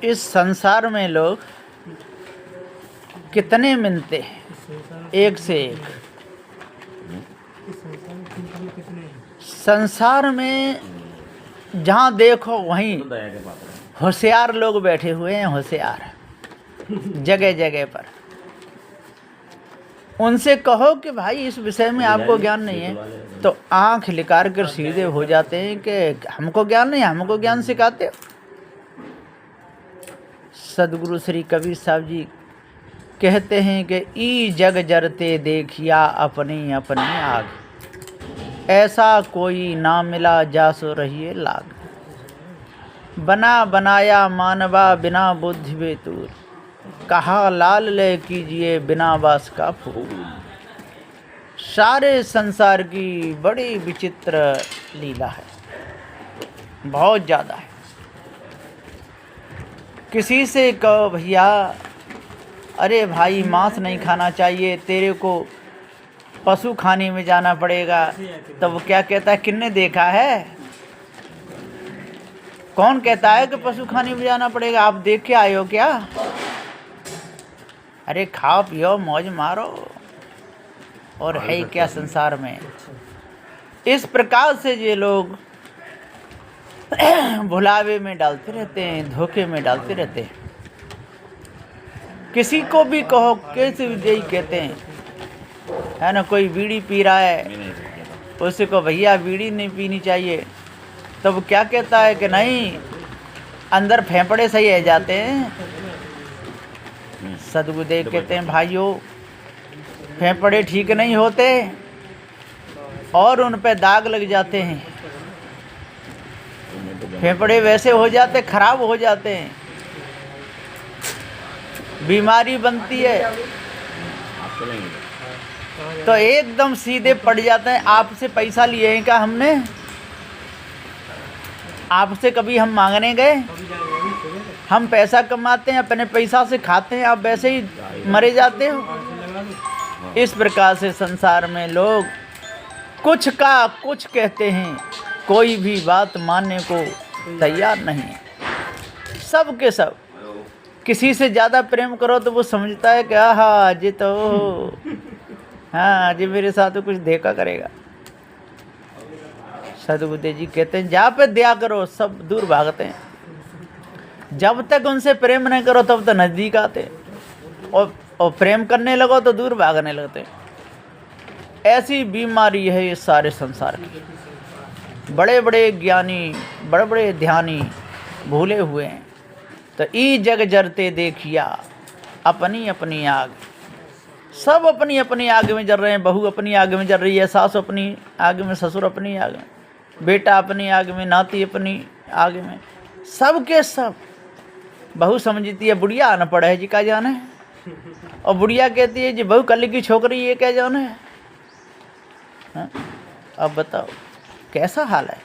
इस संसार में लोग कितने मिलते हैं, एक से एक। संसार में जहाँ देखो वहीं होशियार लोग बैठे हुए हैं, होशियार जगह जगह पर। उनसे कहो कि भाई इस विषय में आपको ज्ञान नहीं है, तो आंख लिकार कर सीधे हो जाते हैं कि हमको ज्ञान नहीं, हमको ज्ञान सिखाते हो। सदगुरु श्री कबीर साहब जी कहते हैं कि ई जग जरते देखिया अपनी अपनी आग, ऐसा कोई ना मिला जासो रहिए लाग। बना बनाया मानवा बिना बुद्धि बेतूर, कहा लाल ले कीजिए बिना बास का फूल। सारे संसार की बड़ी विचित्र लीला है, बहुत ज़्यादा है। किसी से कहो भैया अरे भाई मांस नहीं खाना चाहिए, तेरे को पशु खाने में जाना पड़ेगा, तो वो क्या कहता है, किसने देखा है? कौन कहता है कि पशु खाने में जाना पड़ेगा? आप देख के आए हो क्या? अरे खाओ पियो मौज मारो, और है क्या संसार में। इस प्रकार से ये लोग भुलावे में डालते रहते हैं, धोखे में डालते रहते हैं। किसी को भी कहो, कैसे यही कहते हैं, है ना, कोई बीड़ी पी रहा है, उससे को भैया बीड़ी नहीं पीनी चाहिए, तो वो क्या कहता है कि नहीं, अंदर फेफड़े सही रह जाते हैं। सदगुरुदेव कहते हैं भाइयों, फेफड़े ठीक नहीं होते और उन पे दाग लग जाते हैं, फेफड़े वैसे हो जाते, खराब हो जाते हैं, बीमारी बनती है, तो एकदम सीधे पड़ जाते हैं। आपसे पैसा लिए हैं क्या हमने? आपसे कभी हम मांगने गए? हम पैसा कमाते हैं, अपने पैसा से खाते हैं, आप वैसे ही मरे जाते हो। इस प्रकार से संसार में लोग कुछ का कुछ कहते हैं, कोई भी बात मानने को तैयार नहीं है। सब के सब किसी से ज़्यादा प्रेम करो तो वो समझता है कि हाँ जी, तो हाँ जी मेरे साथ तो कुछ देखा करेगा। सदगुरुदेव जी कहते हैं जहाँ पे दया करो सब दूर भागते हैं, जब तक उनसे प्रेम नहीं करो तब तक नज़दीक आते, और प्रेम करने लगो तो दूर भागने लगते। ऐसी बीमारी है ये सारे संसार की। बड़े बड़े ज्ञानी, बड़े बड़े ध्यानी भूले हुए हैं। तो ई जग जरते देखिया अपनी अपनी आग, सब अपनी अपनी आग में जल रहे हैं। बहू अपनी आग में जल रही है, सास अपनी आग में, ससुर अपनी आग में, बेटा अपनी आग में, नाती अपनी आग में, सब के सब। बहू समझती है बुढ़िया अनपढ़ है जी, क्या जाने, और बुढ़िया कहती है जी बहू कल की छोकरी ये क्या जाने है। अब बताओ कैसा हाल है।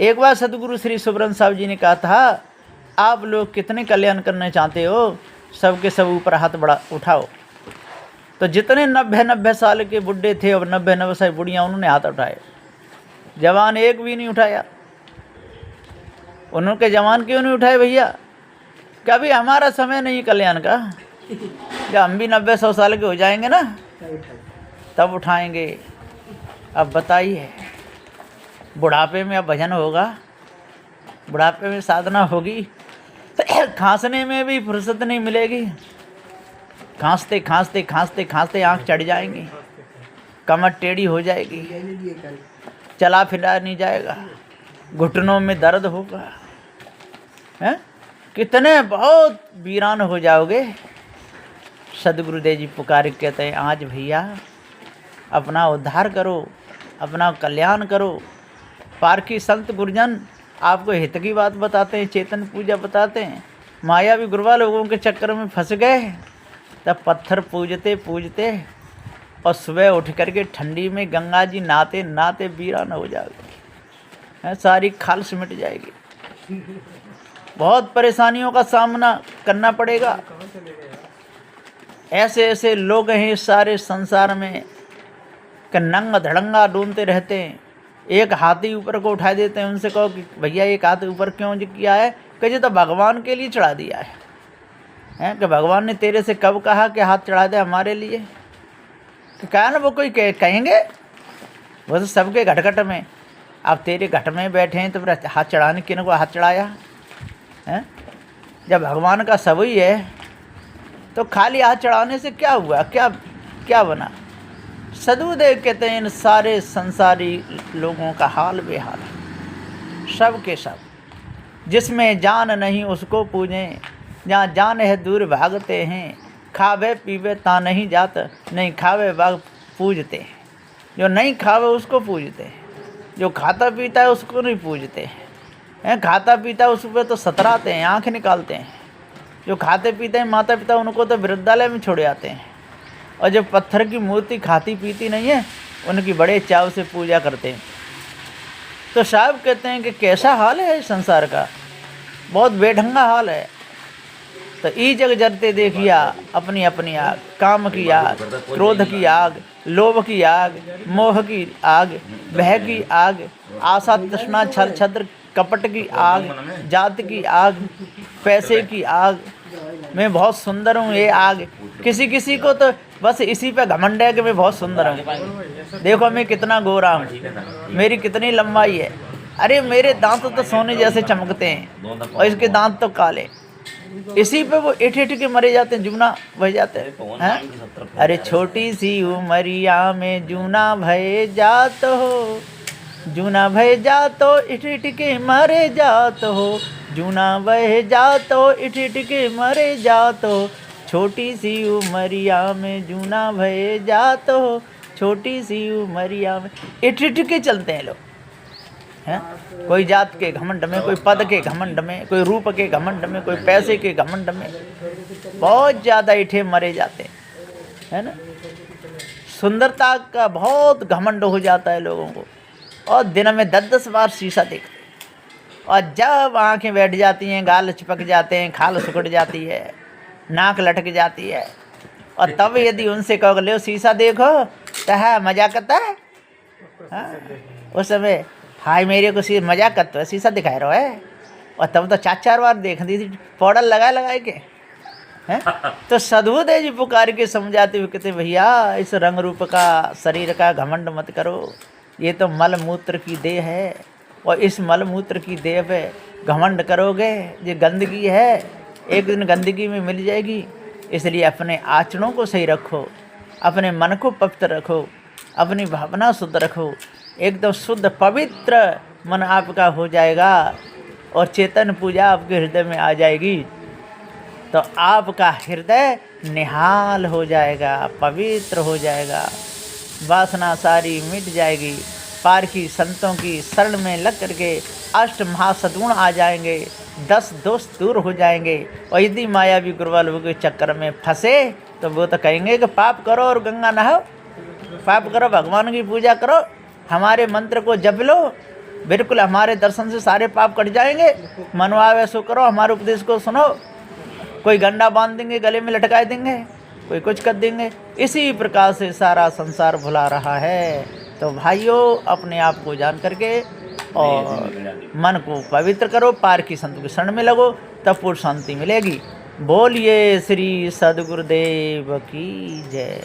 एक बार सदगुरु श्री सुब्रह्मण्य साहब जी ने कहा था, आप लोग कितने कल्याण करना चाहते हो, सबके सब ऊपर हाथ बड़ा उठाओ। तो जितने 90 साल के बुढ़े थे और 90 साल बुढ़ियाँ, उन्होंने हाथ उठाए। जवान एक भी नहीं उठाया। उन्होंने जवान क्यों नहीं उठाए भैया? कभी हमारा समय नहीं कल्याण का, जब हम भी 90-100 साल के हो जाएंगे ना तब उठाएंगे। अब बताइए, बुढ़ापे में अब भजन होगा, बुढ़ापे में साधना होगी, खांसने में भी फुर्सत नहीं मिलेगी। खांसते खांसते खांसते खांसते आँख चढ़ जाएंगी, कमर टेढ़ी हो जाएगी, चला फिरा नहीं जाएगा, घुटनों में दर्द होगा, हैं? कितने बहुत वीरान हो जाओगे। सदगुरुदेव जी पुकार कहते हैं आज भैया अपना उद्धार करो, अपना कल्याण करो। पारखी संत गुरुजन आपको हित की बात बताते हैं, चेतन पूजा बताते हैं। मायावी गुरुवा लोगों के चक्कर में फंस गए, तब पत्थर पूजते पूजते और सुबह उठ करके ठंडी में गंगा जी नहाते नहाते वीरान हो जाओगे, सारी खाल मिट जाएगी। बहुत परेशानियों का सामना करना पड़ेगा। ऐसे ऐसे लोग हैं इस सारे संसार में कि नंगा धड़ंगा ढूंढते रहते हैं, एक हाथी ऊपर को उठा देते हैं, उनसे कहो कि भैया एक हाथ ऊपर क्यों किया है, कहे तो भगवान के लिए चढ़ा दिया है, हैं कि भगवान ने तेरे से कब कहा कि हाथ चढ़ा दे हमारे लिए, कि कहा ना वो कोई कहेंगे, वो तो सबके घट में, अब तेरे घट में बैठे हैं तो फिर हाथ चढ़ाने किन को हाथ चढ़ाया हैं? जब भगवान का सब ही है तो खाली हाथ चढ़ाने से क्या हुआ, क्या क्या बना। सदगुरुदेव कहते हैं इन सारे संसारी लोगों का हाल बेहाल है, सब के सब। जिसमें जान नहीं उसको पूजें, जहाँ जान है दूर भागते हैं। खावे पीवे ता नहीं जात, नहीं खावे बाग पूजते हैं। जो नहीं खावे उसको पूजते हैं, जो खाता पीता है उसको नहीं पूजते हैं। खाता पीता है उस पर तो सतराते हैं, आँख निकालते हैं। जो खाते पीते हैं माता पिता उनको तो वृद्धालय में छोड़ आते हैं, और जो पत्थर की मूर्ति खाती पीती नहीं है उनकी बड़े चाव से पूजा करते हैं। तो साहब कहते हैं कि कैसा हाल है इस संसार का, बहुत बेढंगा हाल है। तो ई जग जरते देखिया अपनी अपनी आग, काम की आग, क्रोध की आग, लोभ की आग, मोह की आग, भय की आग, आशा तृष्णा छल छद्र कपट की आग, जात की आग, पैसे की आग। मैं बहुत सुंदर हूँ, ये आग। किसी किसी को तो बस इसी पे घमंड है कि मैं बहुत सुंदर हूँ, देखो मैं कितना गोरा हूँ, मेरी कितनी लंबाई है, अरे मेरे दांत तो सोने जैसे चमकते हैं और इसके दांत तो काले। इसी पे वो इठ के मरे जाते हैं, जूना बह जाते हैं। अरे छोटी सी उमरिया में जूना भय जात हो, जूना भय जातो इठ के मरे जात हो, जूना बह जातो इठ के मरे जात हो। छोटी सी उमरिया में जूना भय जात हो, छोटी सी उमरिया में। इठ के चलते हैं लोग, हैं? कोई जात के घमंड में, कोई पद के घमंड में, कोई रूप के घमंड में, कोई पैसे के घमंड में, बहुत ज़्यादा इठे मरे जाते हैं, है ना। सुंदरता का बहुत घमंड हो जाता है लोगों को, और दिन में 10-10 बार शीशा देखते हैं। और जब आंखें बैठ जाती हैं, गाल चिपक जाते हैं, खाल सुकड़ जाती है, नाक लटक जाती है, और तब यदि उनसे कहो ले शीशा देखो तो है मजाक करता है। उस समय हाय मेरे को मजाक करते है, शीशा दिखाए रहो है। और तब तो 4-4 बार देख दी थी पाउडर लगा के, हैं। तो सदगुरुदेव जी पुकार के समझाते हुए कहते भैया इस रंग रूप का शरीर का घमंड मत करो, ये तो मल मूत्र की देह है, और इस मल मूत्र की देह पे घमंड करोगे ये गंदगी है, एक दिन गंदगी में मिल जाएगी। इसलिए अपने आचरणों को सही रखो, अपने मन को पवित्र रखो, अपनी भावना शुद्ध रखो, एकदम शुद्ध पवित्र मन आपका हो जाएगा, और चेतन पूजा आपके हृदय में आ जाएगी, तो आपका हृदय निहाल हो जाएगा, पवित्र हो जाएगा, वासना सारी मिट जाएगी। पार की संतों की शरण में लग करके अष्ट महासद्गुण आ जाएंगे, 10 दोष दूर हो जाएंगे। और यदि मायावी गुरुवालों के चक्कर में फंसे तो वो तो कहेंगे कि पाप करो और गंगा नहाओ, पाप करो, भगवान की पूजा करो, हमारे मंत्र को जप लो, बिल्कुल हमारे दर्शन से सारे पाप कट जाएंगे, मनवावे सो करो, हमारे उपदेश को सुनो। कोई गंडा बांध देंगे, गले में लटका देंगे, कोई कुछ कर देंगे। इसी प्रकार से सारा संसार भुला रहा है। तो भाइयों अपने आप को जान करके और मन को पवित्र करो, पार की संत की शरण में लगो, तब पूर्ण शांति मिलेगी। बोलिए श्री सदगुरुदेव की जय।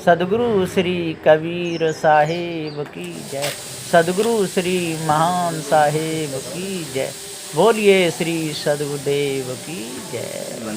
सदगुरु श्री कबीर साहेब की जय। सदगुरु श्री महान साहेब की जय। बोलिए श्री सदगुरुदेव की जय।